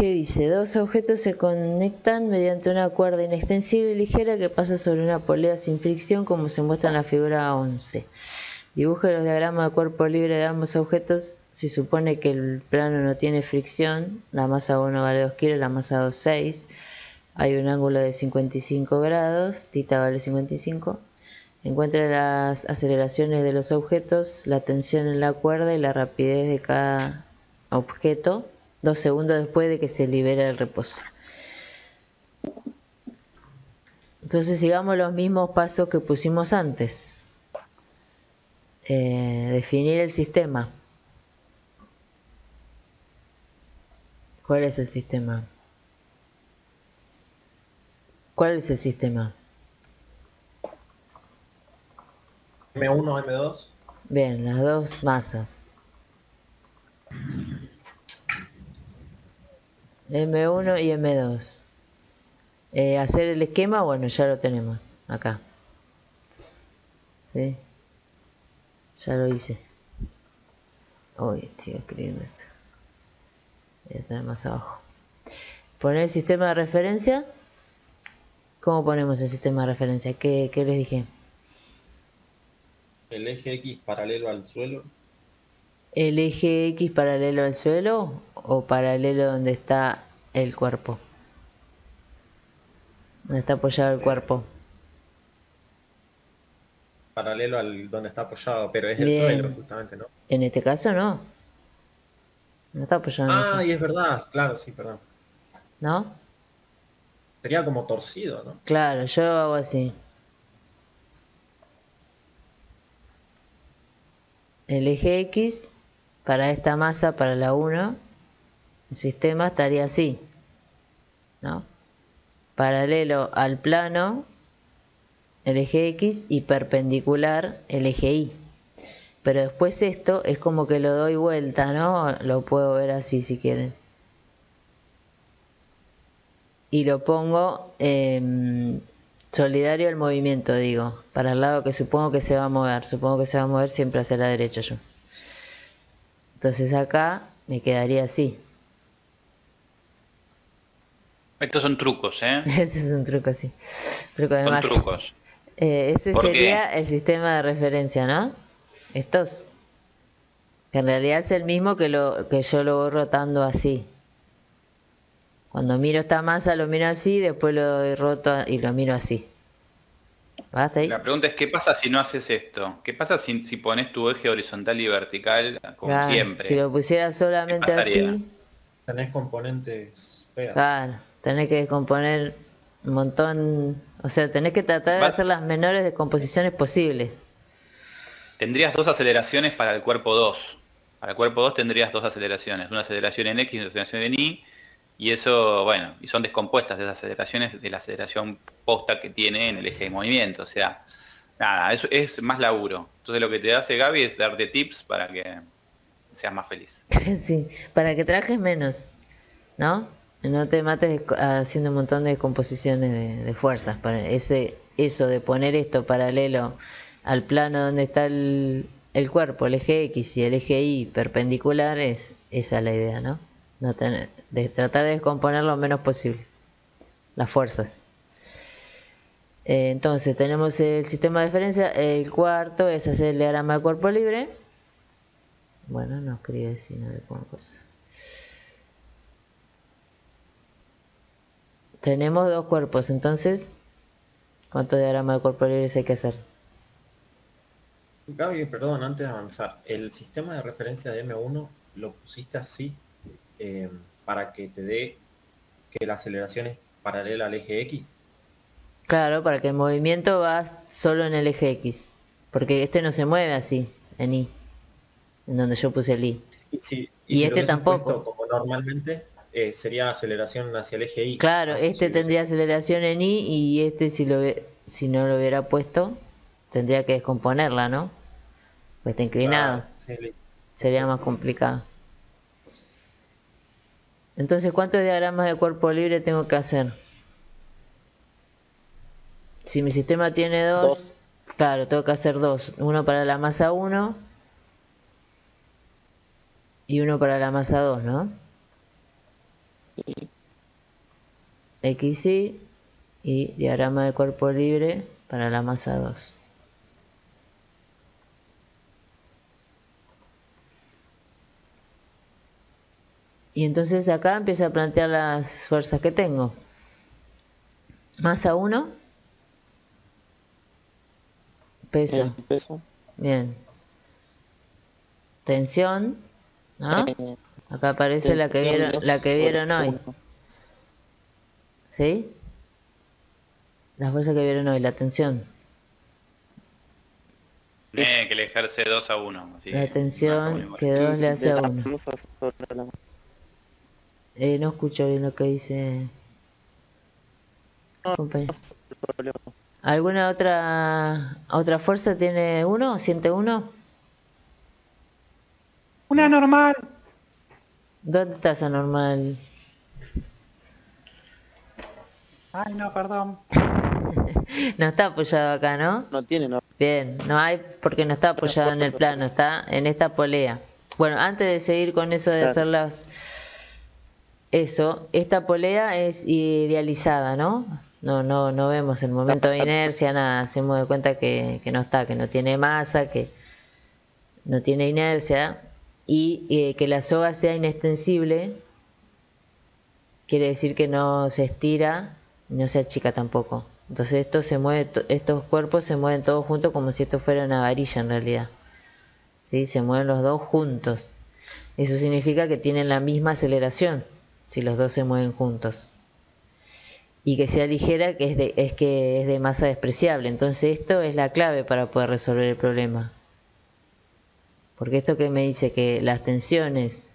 ¿Qué dice? Dos objetos se conectan mediante una cuerda inextensible y ligera que pasa sobre una polea sin fricción, como se muestra en la figura 11. Dibuje los diagramas de cuerpo libre de ambos objetos. Si supone que el plano no tiene fricción, la masa 1 vale 2 kilos, la masa 2 6. Hay un ángulo de 55 grados, θ vale 55. Encuentra las aceleraciones de los objetos, la tensión en la cuerda y la rapidez de cada objeto 2 segundos después de que se libere el reposo. Entonces sigamos los mismos pasos que pusimos antes. Definir el sistema. ¿Cuál es el sistema? ¿Cuál es el sistema? M1, M2. Bien, las dos masas. M1 y M2. Hacer el esquema, bueno, ya lo tenemos acá. ¿Sí? Ya lo hice. Uy, estoy escribiendo esto. Voy a tener más abajo. Poner el sistema de referencia. ¿Cómo ponemos el sistema de referencia? ¿Qué les dije? El eje X paralelo al suelo. ¿El eje X paralelo al suelo o paralelo donde está el cuerpo? ¿Dónde está apoyado el cuerpo? Paralelo al donde está apoyado, pero es el suelo, Bien. justamente, ¿no? En este caso no. No está apoyado en el suelo. Ah, y es verdad, claro, sí, perdón. ¿No? Sería como torcido, ¿no? Claro, yo hago así. El eje X para esta masa, para la 1, el sistema estaría así, ¿no? Paralelo al plano, el eje X, y perpendicular el eje Y. Pero después esto es como que lo doy vuelta, ¿no? Lo puedo ver así si quieren. Y lo pongo solidario al movimiento, digo, para el lado que supongo que se va a mover. Supongo que se va a mover siempre hacia la derecha yo. Entonces acá me quedaría así. Estos son trucos, ¿eh? Ese es un truco así. Truco de Son magia. trucos. Este ¿Por qué? sería el sistema de referencia, ¿no? Estos. Que en realidad es el mismo que yo lo voy rotando así. Cuando miro esta masa lo miro así, después lo doy roto y lo miro así. ¿Basta ahí? La pregunta es, ¿qué pasa si no haces esto? ¿Qué pasa si pones tu eje horizontal y vertical como Claro, si siempre? lo pusiera ¿Qué solamente pasaría? así, Tenés componentes feas. claro, tenés que descomponer un montón. O sea, tenés que tratar de hacer las menores descomposiciones posibles. Tendrías dos aceleraciones para el cuerpo 2. Para el cuerpo 2 tendrías dos aceleraciones, una aceleración en X y una aceleración en Y, y eso, bueno, y son descompuestas esas aceleraciones de la aceleración posta que tiene en el eje de movimiento. O sea, nada, eso es más laburo. Entonces lo que te hace Gaby es darte tips para que seas más feliz. Sí, para que trabajes menos, ¿no? No te mates haciendo un montón de descomposiciones de fuerzas. Para eso de poner esto paralelo al plano donde está el cuerpo, el eje X y el eje Y perpendicular, esa es la idea, ¿no? De tratar de descomponer lo menos posible las fuerzas. Entonces tenemos el sistema de diferencia. El cuarto es hacer el diagrama de cuerpo libre. Bueno, no escribe así, no le pongo cosas. Tenemos dos cuerpos, entonces, ¿cuántos diagramas de cuerpo libre hay que hacer? Gaby, perdón, antes de avanzar, el sistema de referencia de M1 lo pusiste así para que te dé que la aceleración es paralela al eje X. Claro, para que el movimiento va solo en el eje X, porque este no se mueve así, en Y, en donde yo puse el Y. Y si lo Este hubieses tampoco. puesto como normalmente, sería aceleración hacia el eje Y. Claro, ¿No? este tendría aceleración en Y y este si no lo hubiera puesto, tendría que descomponerla, ¿no? Pues está inclinado. Claro, sí, Sería más complicado. Entonces, ¿cuántos diagramas de cuerpo libre tengo que hacer? Si mi sistema tiene dos, claro, tengo que hacer dos. Uno para la masa 1 y uno para la masa 2, ¿no? XY y diagrama de cuerpo libre para la masa 2. Y entonces acá empiezo a plantear las fuerzas que tengo. Masa 1, peso. El peso. Bien. Tensión, ¿no? Eh, Acá aparece la que tensión vieron, la 2 que sobre vieron hoy. 1. ¿Sí? La fuerza que vieron hoy, la tensión. Que le ejerce 2-1. Así La que marcamos tensión igual. que 2 le Y hace de a la 1. masa sobre la No escucho bien lo que dice compañero. masa el problema. ¿Alguna otra fuerza tiene 1? ¿Siente 1? Una normal. ¿Dónde está esa normal? Ay, no, perdón. No está apoyado acá, ¿no? No tiene, no. Bien, no hay porque no está apoyado en el plano, está en esta polea. Bueno, antes de seguir con eso de hacer esta polea es idealizada, ¿no? No vemos el momento de inercia, nada, hacemos de cuenta que no está, que no tiene masa, que no tiene inercia y que la soga sea inextensible, quiere decir que no se estira y no se achica tampoco. Entonces estos cuerpos se mueven todos juntos como si esto fuera una varilla en realidad. ¿Sí? Se mueven los dos juntos. Eso significa que tienen la misma aceleración si los dos se mueven juntos. Y que sea ligera, que es de masa despreciable. Entonces esto es la clave para poder resolver el problema. Porque esto que me dice que las tensiones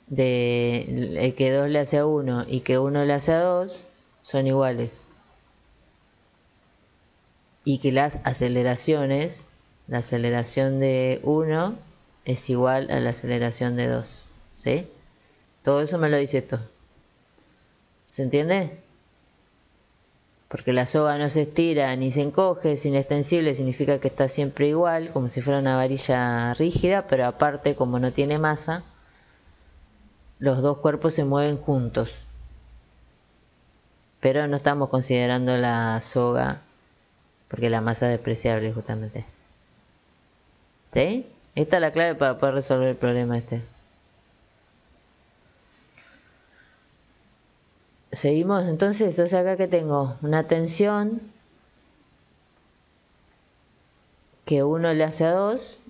de el que 2 le hace a 1 y que 1 le hace a 2 son iguales. Y que las aceleraciones, la aceleración de 1 es igual a la aceleración de 2. ¿Sí? Todo eso me lo dice esto. ¿Se entiende? Porque la soga no se estira ni se encoge, es inextensible, significa que está siempre igual, como si fuera una varilla rígida, pero aparte, como no tiene masa, los dos cuerpos se mueven juntos. Pero no estamos considerando la soga, porque la masa es despreciable justamente. ¿Sí? Esta es la clave para poder resolver el problema este. Seguimos entonces acá que tengo una tensión que 1 le hace a 2.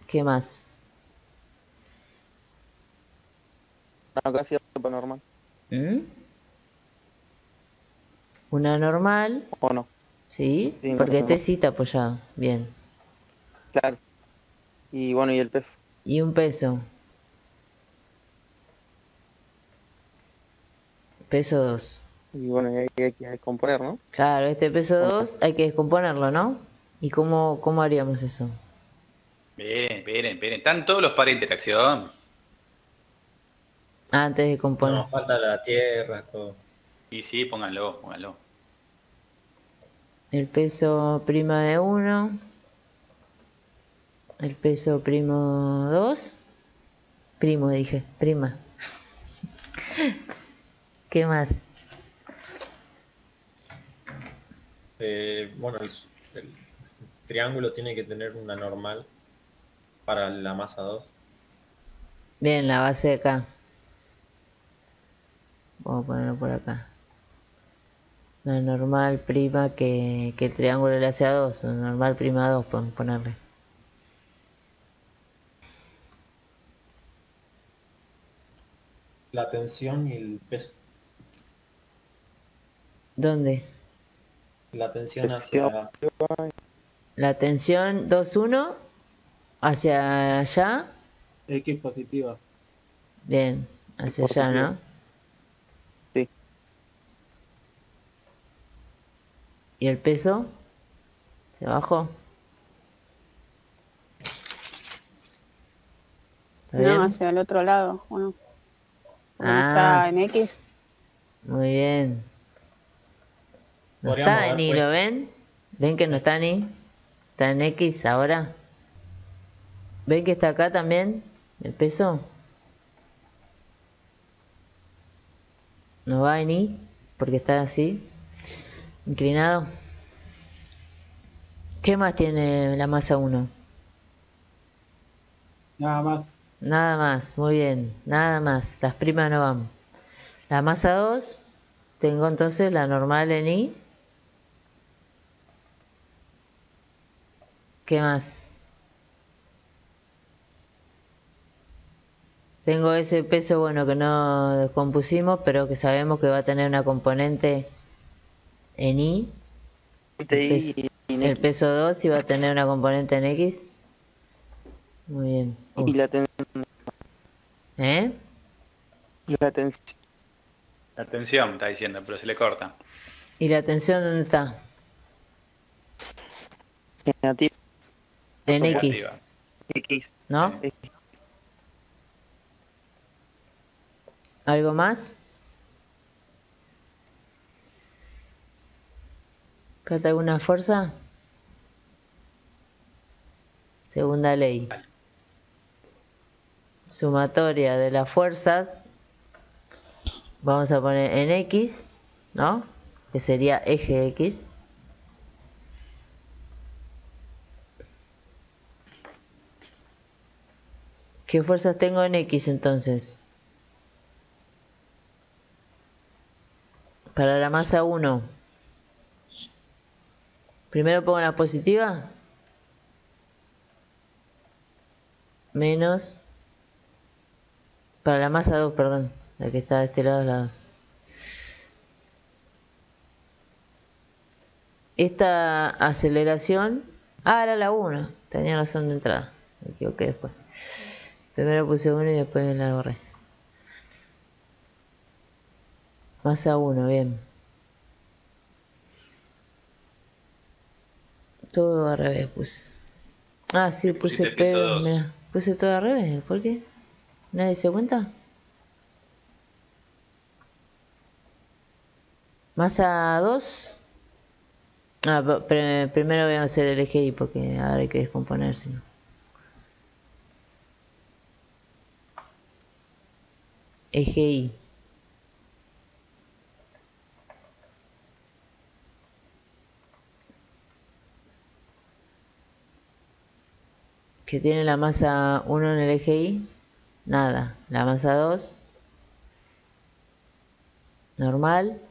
¿Qué más? Acá sí es normal. ¿Mm? Una normal, ¿O no? ¿sí? Sí, Porque este normal. sí está apoyado. Bien. Claro. Y bueno, y el peso. Y un peso. Peso 2. Y bueno, y hay que componer, ¿no? Claro, este peso 2 hay que descomponerlo, ¿no? ¿Y cómo haríamos eso? Esperen. Están todos los pares de interacción. Antes de componer. No, falta la tierra, todo. Y sí, pónganlo. El peso prima de 1. El peso primo 2. Primo dije, prima. ¿Qué más? Bueno, el triángulo tiene que tener una normal para la masa 2. Bien, la base de acá. Vamos a ponerlo por acá. La normal prima que el triángulo le hace a 2. La normal prima 2 podemos ponerle. La tensión y el peso. ¿Dónde? La tensión Tensión. hacia... La tensión 2,1 hacia allá. X positiva. Bien, hacia allá, Positiva. ¿no? Sí. ¿Y el peso? ¿Se bajó? ¿Está No, bien? hacia el otro lado, ¿o no? Porque no Ah, está en X. muy bien. No Podríamos está haber ni, puesto- ¿lo ven? ¿Ven que no está ni? Está en X ahora. ¿Ven que está acá también el peso? No va en Y, porque está así, inclinado. ¿Qué más tiene la masa 1? Nada más. Nada más, muy bien, nada más. Las primas no vamos. La masa 2, tengo entonces la normal en Y. ¿Qué más? Tengo ese peso, bueno, que no descompusimos, pero que sabemos que va a tener una componente en Y. Y en El X. peso 2 iba a tener una componente en X. Muy bien. Y la, ¿Eh? y la tensión La tensión, está diciendo, pero se le corta. ¿Y la tensión dónde está? negativa. En X, Negativa. X. ¿no? Sí. ¿Algo más? ¿Falta alguna fuerza? Segunda ley. Sumatoria de las fuerzas. Vamos a poner en X, ¿no? Que sería eje X. ¿Qué fuerzas tengo en X entonces? Para la masa 1. Primero pongo la positiva. Menos. Para la masa 2, perdón. La que está de este lado es la 2. Esta aceleración. Ah, era la 1. Tenía razón de entrada. Me equivoqué después. Primero puse 1 y después la borré. Masa 1, bien. Todo al revés puse. Ah, sí, Y puse pusiste peso P2. 2. Mira, puse todo al revés. ¿Por qué? ¿Nadie se cuenta? Masa 2. Ah, primero voy a hacer el eje Y porque ahora hay que descomponer, si no. Eje Y. ¿Qué tiene la masa 1 en el eje Y? Nada. La masa 2. Normal.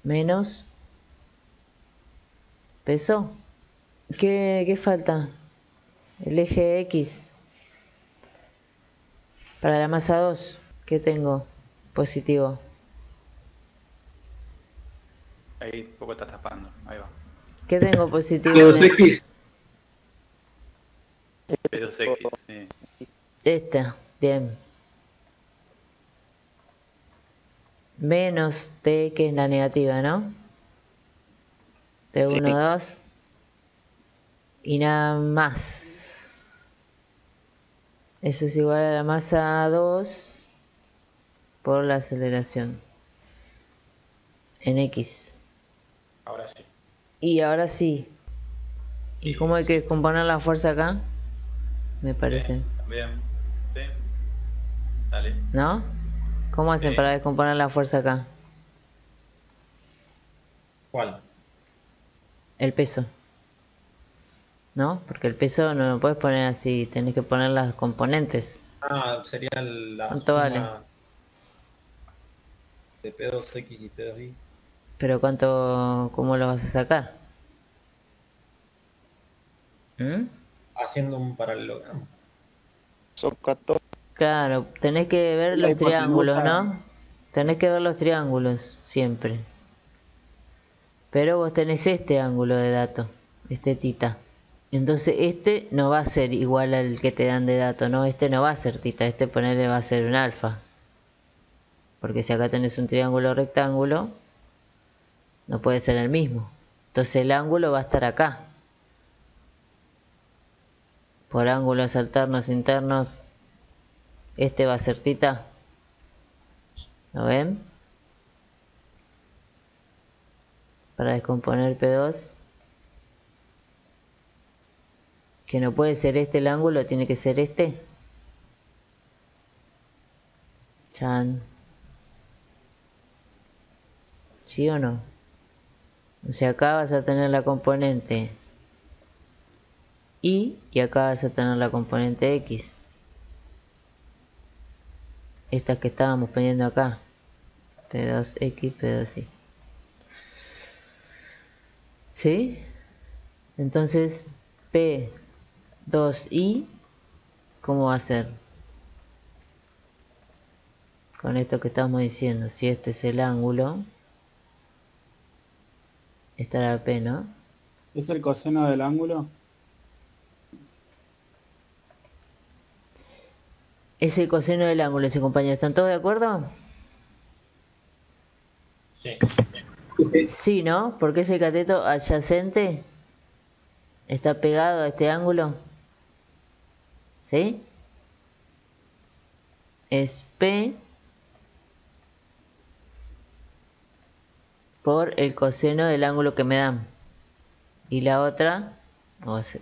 Menos. Peso. ¿Qué falta? El eje X. Para la masa 2. ¿Qué tengo? Positivo. Ahí poco está tapando. Ahí va. ¿Qué tengo positivo en el? X. P2X, sí. Esta. Bien. Menos T, que es la negativa, ¿no? T1, Sí. 2. Y nada más. Eso es igual a la masa 2 por la aceleración. En X. Ahora sí. Y ahora sí. ¿Y cómo hay que descomponer la fuerza acá? Me parece. Bien. Sí. Dale. ¿No? ¿Cómo hacen Sí. para descomponer la fuerza acá? ¿Cuál? El peso. ¿No? Porque el peso no lo puedes poner así. Tenés que poner las componentes. Ah, sería la ¿Cuánto vale? suma de P2X y P2Y. Pero ¿cómo lo vas a sacar? ¿Mm? Haciendo un paralelogramo. Son 14. Claro, tenés que ver La los triángulos, hipotenusa. ¿no? Tenés que ver los triángulos, siempre. Pero vos tenés este ángulo de dato, este tita. Entonces este no va a ser igual al que te dan de dato, ¿no? Este no va a ser tita, este ponerle va a ser un alfa. Porque si acá tenés un triángulo rectángulo, no puede ser el mismo. Entonces el ángulo va a estar acá. Por ángulos alternos internos, este va a ser tita. ¿Lo ven? Para descomponer P2. Que no puede ser este el ángulo, tiene que ser este. Chan. ¿Sí o no? O sea, acá vas a tener la componente y acá vas a tener la componente x. Estas que estábamos poniendo acá. P2x, P2y. ¿Sí? Entonces, P2y, ¿cómo va a ser? Con esto que estamos diciendo, si este es el ángulo, estará P, ¿no? ¿Es el coseno del ángulo? Es el coseno del ángulo, ese compañero. ¿Están todos de acuerdo? Sí. Sí, ¿no? Porque es el cateto adyacente. Está pegado a este ángulo. ¿Sí? Es P por el coseno del ángulo que me dan. Y la otra,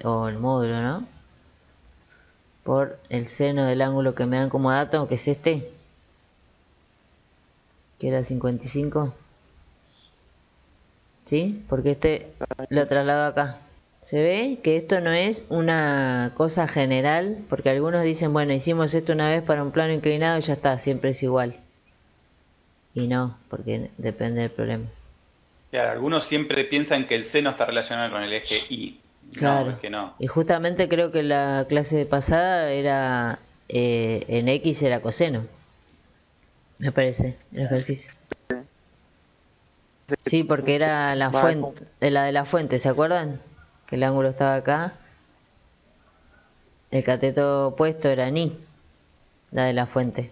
o el módulo, ¿no? Por el seno del ángulo que me dan como dato, que es este. Que era 55. ¿Sí? Porque este lo traslado acá. Se ve que esto no es una cosa general, porque algunos dicen, bueno, hicimos esto una vez para un plano inclinado y ya está, siempre es igual. Y no, porque depende del problema. Claro, algunos siempre piensan que el seno está relacionado con el eje Y. No, Claro. es que no. Y justamente creo que la clase pasada era en X era coseno. Me parece, el ejercicio. Sí, porque era la Va, fuente, la de la fuente, ¿se acuerdan? Que el ángulo estaba acá. El cateto opuesto era ni, la de la fuente.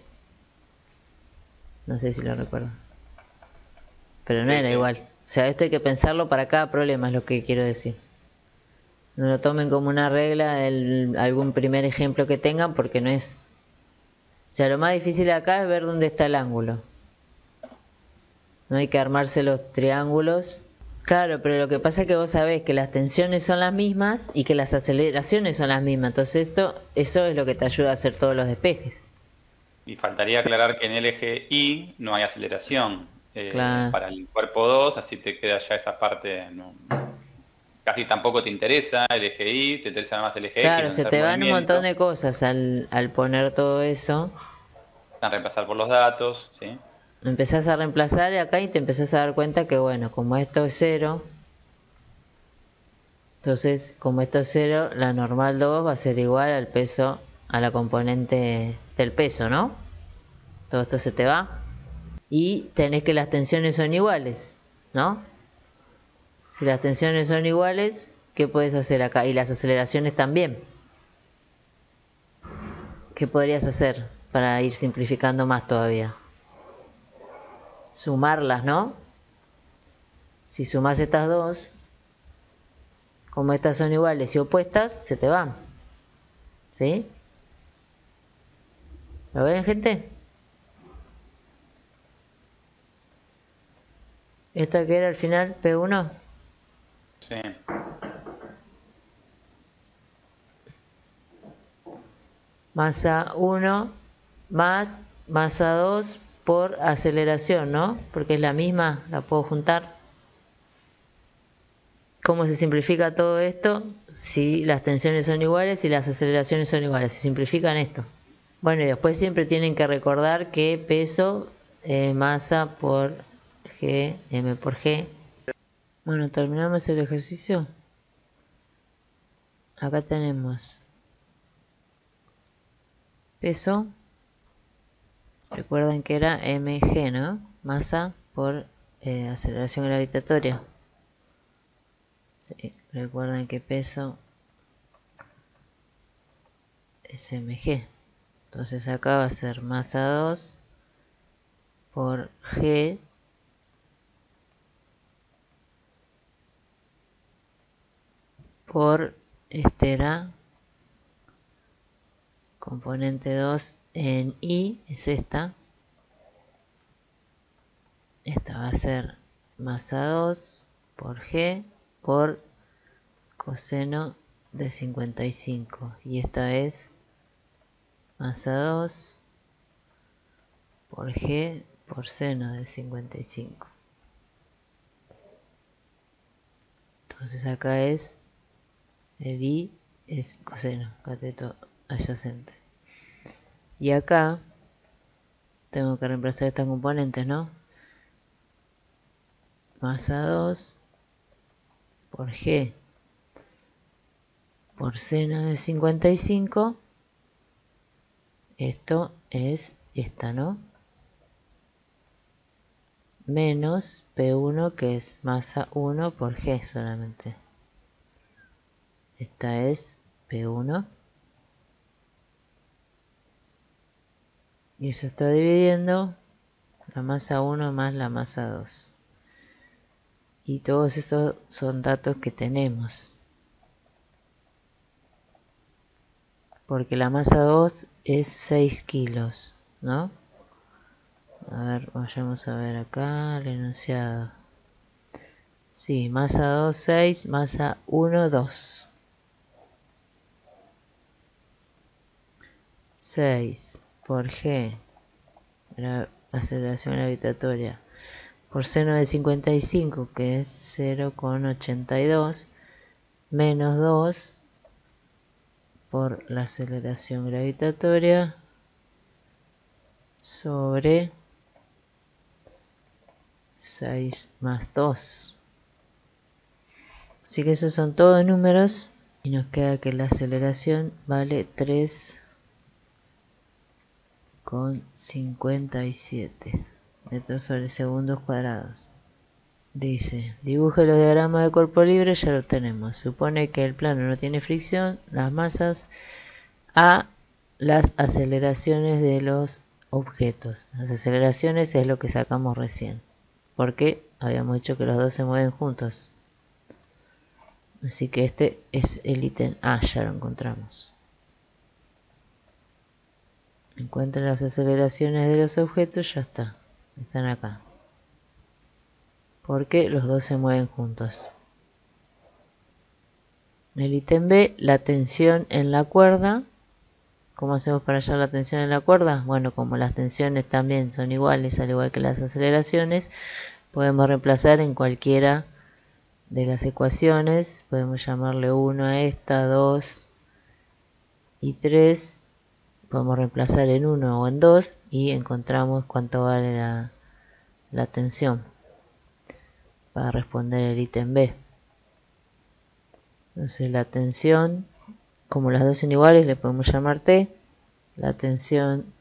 No sé si lo recuerdo. Pero no Sí, era sí. igual. O sea, esto hay que pensarlo para cada problema, es lo que quiero decir. No lo tomen como una regla algún primer ejemplo que tengan, porque no es. O sea, lo más difícil acá es ver dónde está el ángulo. No hay que armarse los triángulos. Claro, pero lo que pasa es que vos sabés que las tensiones son las mismas y que las aceleraciones son las mismas. Entonces eso es lo que te ayuda a hacer todos los despejes. Y faltaría aclarar que en el eje Y no hay aceleración Claro, para el cuerpo 2, así te queda ya esa parte. Casi tampoco te interesa el eje Y, te interesa más el eje X, claro, donde se está el te van un montón movimiento, de cosas al poner todo eso. a reemplazar por los datos, ¿sí? Empezás a reemplazar acá y te empezás a dar cuenta que, bueno, como esto es 0, entonces como esto es 0, la normal 2 va a ser igual al peso, a la componente del peso, ¿no? Todo esto se te va. Y tenés que las tensiones son iguales, ¿no? Si las tensiones son iguales, ¿qué puedes hacer acá? Y las aceleraciones también. ¿Qué podrías hacer para ir simplificando más todavía? Sumarlas, ¿no? Si sumas estas dos, como estas son iguales y opuestas, se te van. ¿Sí? ¿Lo ven, gente? ¿Esta que era al final? P1. Sí. Masa 1 más masa 2 por aceleración, ¿no? Porque es la misma, la puedo juntar. ¿Cómo se simplifica todo esto? Si las tensiones son iguales y las aceleraciones son iguales. Se simplifican esto. Bueno, y después siempre tienen que recordar que peso, masa por G, M por G. Bueno, terminamos el ejercicio. Acá tenemos peso. Recuerden que era mg, ¿no? Masa por aceleración gravitatoria. Sí, recuerden que peso es mg. Entonces acá va a ser masa 2 por g por este era componente 2 en I, es esta. Esta va a ser masa 2 por g por coseno de 55. Y esta es masa 2 por G por seno de 55. Entonces acá es el I es coseno, cateto adyacente. Y acá tengo que reemplazar estas componentes, ¿no? Masa 2 por G por seno de 55. Esto es esta, ¿no? Menos P1, que es masa 1 por G solamente. Esta es P1. Y eso está dividiendo la masa 1 más la masa 2. Y todos estos son datos que tenemos. Porque la masa 2 es 6 kilos, ¿no? A ver, vayamos a ver acá el enunciado. Sí, masa 2, 6, masa 1, 2. 6 por G, aceleración gravitatoria, por seno de 55, que es 0,82, menos 2 por la aceleración gravitatoria sobre 6 más 2. Así que esos son todos números y nos queda que la aceleración vale 3,57 metros sobre segundos cuadrados. Dice, dibuje los diagramas de cuerpo libre, ya lo tenemos. Supone que el plano no tiene fricción, las masas a las aceleraciones de los objetos. Las aceleraciones es lo que sacamos recién, porque habíamos dicho que los dos se mueven juntos. Así que este es el ítem A, ya lo encontramos. Encuentren las aceleraciones de los objetos, ya está. Están acá. Porque los dos se mueven juntos. El ítem B, la tensión en la cuerda. ¿Cómo hacemos para hallar la tensión en la cuerda? Bueno, como las tensiones también son iguales, al igual que las aceleraciones, podemos reemplazar en cualquiera de las ecuaciones. Podemos llamarle 1 a esta, 2 y 3. Podemos reemplazar en 1 o en 2 y encontramos cuánto vale la tensión para responder el ítem B. Entonces la tensión, como las dos son iguales, le podemos llamar T. La tensión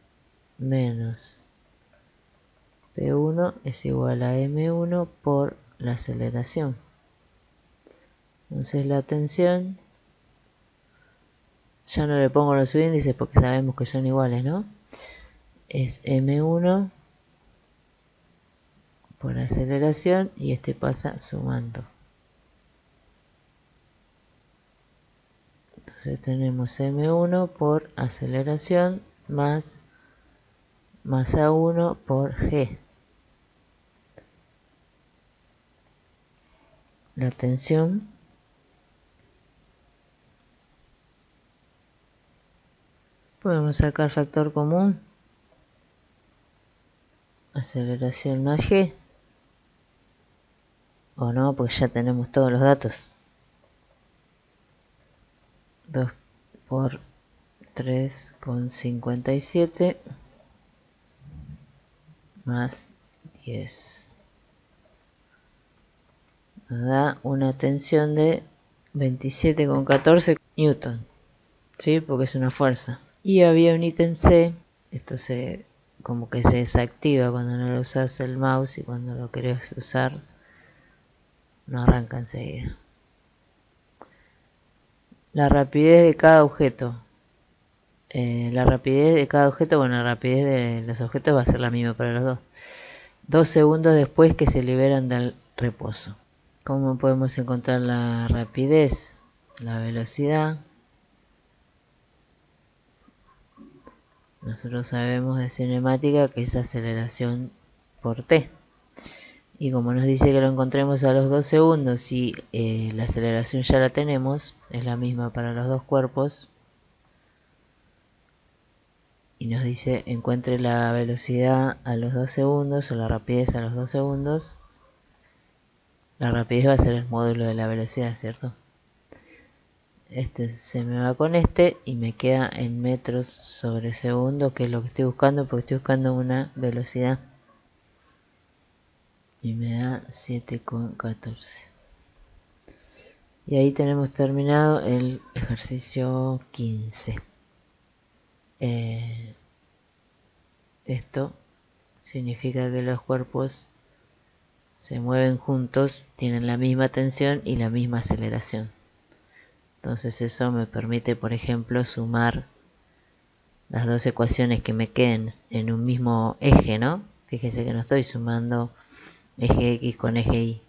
menos P1 es igual a M1 por la aceleración. Entonces la tensión, ya no le pongo los subíndices porque sabemos que son iguales, ¿no? Es M1 por aceleración y este pasa sumando. Entonces tenemos M1 por aceleración más masa 1 por G. La tensión podemos sacar factor común. Aceleración más G. O no, porque ya tenemos todos los datos. 2 por 3,57 más 10. Nos da una tensión de 27,14 newton. ¿Sí? Porque es una fuerza. Y había un ítem C. Esto como que se desactiva cuando no lo usas el mouse y cuando lo querés usar no arranca enseguida. La rapidez de cada objeto. La rapidez de cada objeto, bueno, la rapidez de los objetos va a ser la misma para los dos. 2 segundos después que se liberan del reposo. ¿Cómo podemos encontrar la rapidez? La velocidad. Nosotros sabemos de cinemática que es aceleración por t. Y como nos dice que lo encontremos a los 2 segundos y la aceleración ya la tenemos, es la misma para los dos cuerpos. y nos dice encuentre la velocidad a los 2 segundos o la rapidez a los 2 segundos. La rapidez va a ser el módulo de la velocidad, ¿cierto? Este se me va con este y me queda en metros sobre segundo, que es lo que estoy buscando, porque estoy buscando una velocidad. Y me da 7,14. Y ahí tenemos terminado el ejercicio 15. Esto significa que los cuerpos se mueven juntos, tienen la misma tensión y la misma aceleración. Entonces eso me permite, por ejemplo, sumar las dos ecuaciones que me queden en un mismo eje, ¿no? Fíjese que no estoy sumando eje X con eje Y.